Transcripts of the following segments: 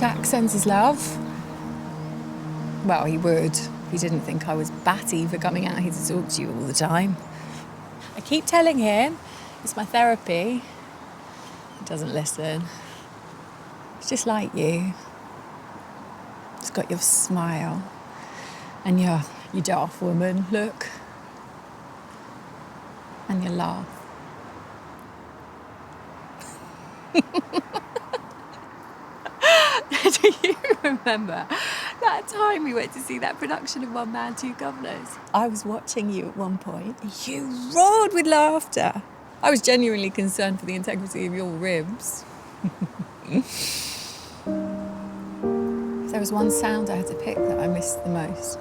Jack sends his love. Well, he would. He didn't think I was batty for coming out here to talk to you all the time. I keep telling him it's my therapy. He doesn't listen. It's just like you. It's got your smile and your daft woman look and your laugh. Do you remember that time we went to see that production of One Man, Two Governors? I was watching you at one point. You roared with laughter. I was genuinely concerned for the integrity of your ribs. If there was one sound I had to pick that I missed the most,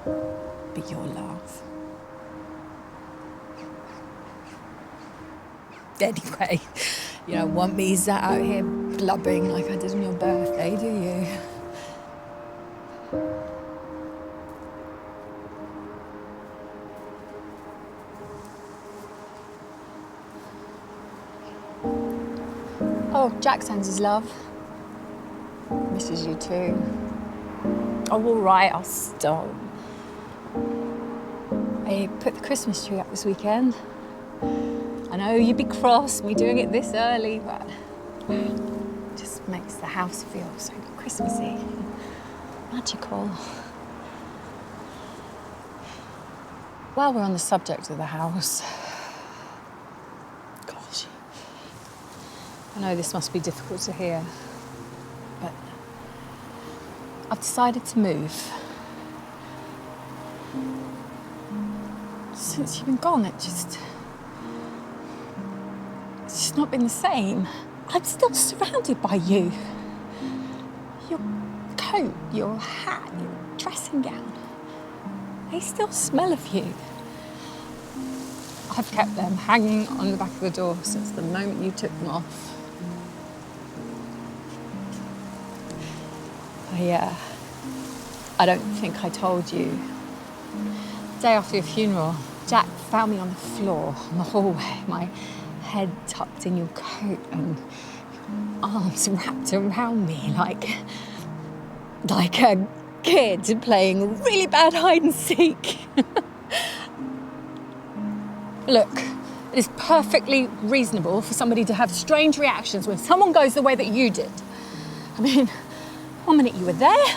it'd be your laugh. Anyway, you don't want me sat out here blubbing like I did on your birthday, do you? Oh, Jack sends his love. Misses you too. Oh, all right, I'll stop. I put the Christmas tree up this weekend. I know you'd be cross me doing it this early, but it just makes the house feel so Christmassy, magical. While we're on the subject of the house, gosh, I know this must be difficult to hear, but I've decided to move. Since you've been gone, it's just not been the same. I'm still surrounded by you. Your coat, your hat, your dressing gown, they still smell of you. I've kept them hanging on the back of the door since the moment you took them off. I don't think I told you. The day after your funeral, Jack found me on the floor in the hallway, my head tucked in your coat and your arms wrapped around me like a kid playing really bad hide and seek. Look, it is perfectly reasonable for somebody to have strange reactions when someone goes the way that you did. I mean, one minute you were there,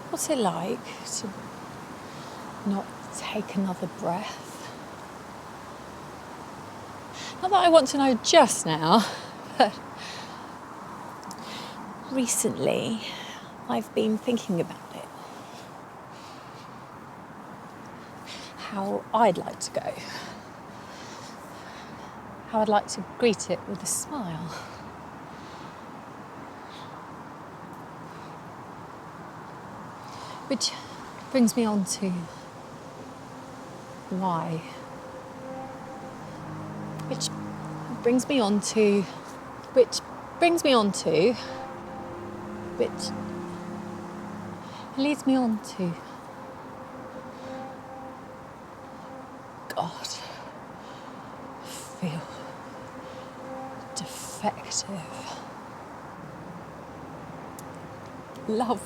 what's it like to not take another breath? Not that I want to know just now, but recently I've been thinking about it. How I'd like to go. How I'd like to greet it with a smile. Which brings me on to why. Which leads me on to God, I feel defective. Love,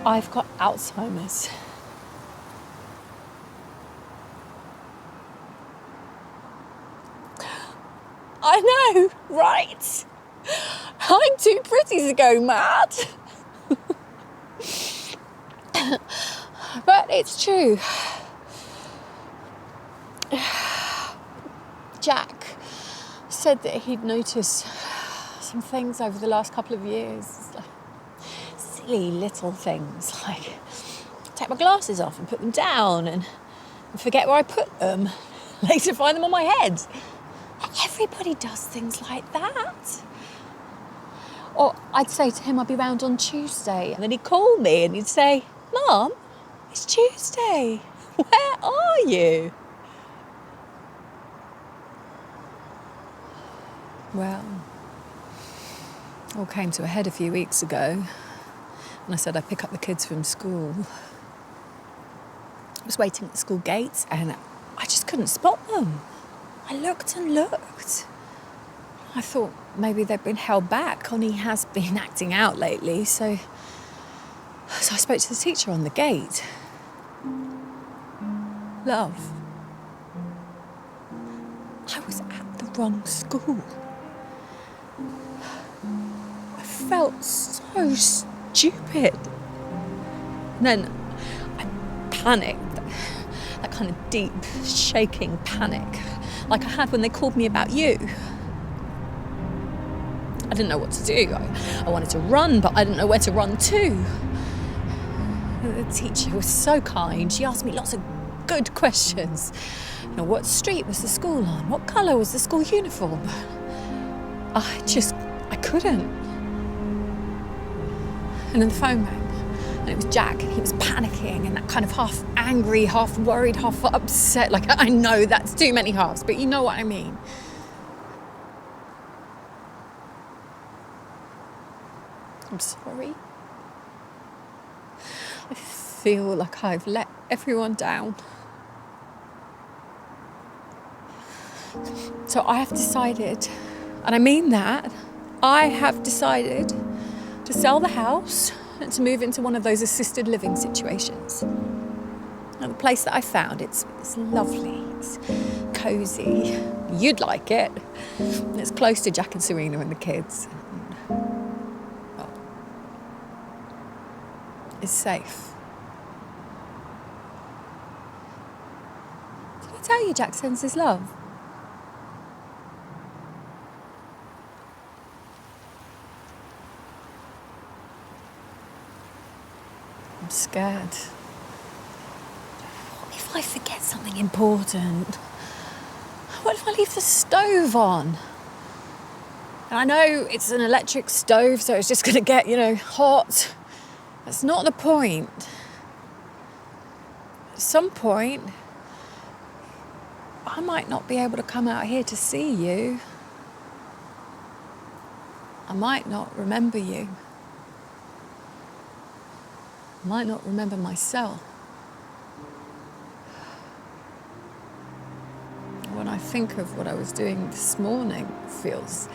I've got Alzheimer's. I know, right? I'm too pretty to go mad. But it's true. Jack said that he'd noticed some things over the last couple of years. Like silly little things, like take my glasses off and put them down and forget where I put them. later find them on my head. Everybody does things like that. Or I'd say to him I'd be round on Tuesday, and then he'd call me and he'd say, Mum, it's Tuesday. Where are you? Well, it all came to a head a few weeks ago when I said I'd pick up the kids from school. I was waiting at the school gates and I just couldn't spot them. I looked and looked. I thought maybe they'd been held back. Connie has been acting out lately, so I spoke to the teacher on the gate. Love, I was at the wrong school. I felt so stupid. And then I panicked, that kind of deep, shaking panic, like I had when they called me about you. I didn't know what to do. I wanted to run, but I didn't know where to run to. The teacher was so kind. She asked me lots of good questions. You know, what street was the school on? What colour was the school uniform? I couldn't. And then the phone rang, and it was Jack, and he was panicking, and that kind of half angry, half worried, half upset. Like, I know that's too many halves, but you know what I mean. I'm sorry. I feel like I've let everyone down. So I have decided, and I mean that, I have decided to sell the house and to move into one of those assisted living situations. And the place that I found, it's lovely, it's cosy. You'd like it. It's close to Jack and Serena and the kids. Well, it's safe. Did I tell you Jack sends his love? I'm scared. What if I forget something important? What if I leave the stove on? And I know it's an electric stove, so it's just going to get, hot. That's not the point. At some point, I might not be able to come out here to see you. I might not remember you. I might not remember myself. When I think of what I was doing this morning, it feels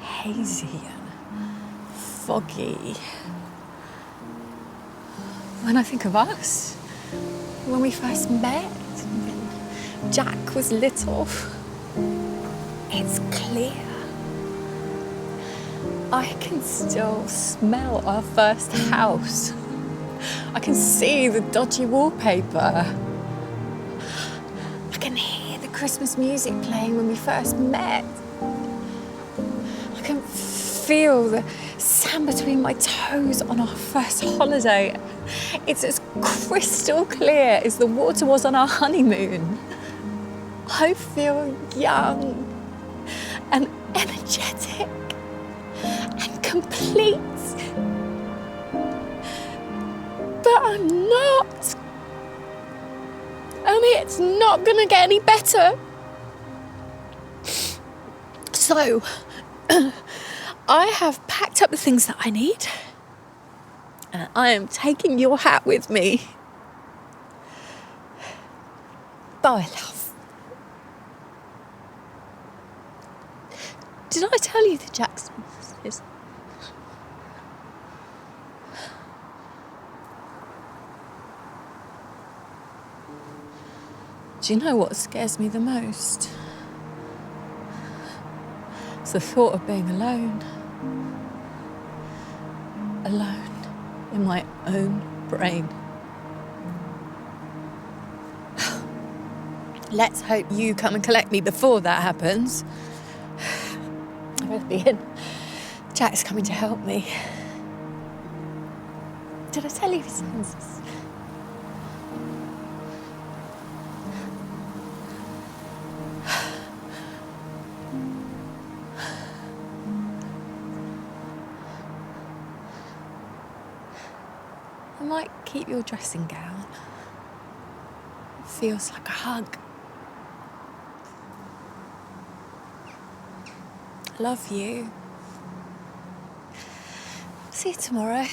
hazy and foggy. When I think of us, when we first met, when Jack was little, it's clear. I can still smell our first house. I can see the dodgy wallpaper. I can hear the Christmas music playing when we first met. I can feel the sand between my toes on our first holiday. It's as crystal clear as the water was on our honeymoon. I feel young and energetic and complete. But I'm not. And it's not going to get any better. So, I have packed up the things that I need. And I am taking your hat with me. Bye, love. Did I tell you the Jacksons is... Do you know what scares me the most? It's the thought of being alone. Alone in my own brain. Let's hope you come and collect me before that happens. I better be in. Jack's coming to help me. Did I tell you his name's... might keep your dressing gown. It feels like a hug. I love you. See you tomorrow.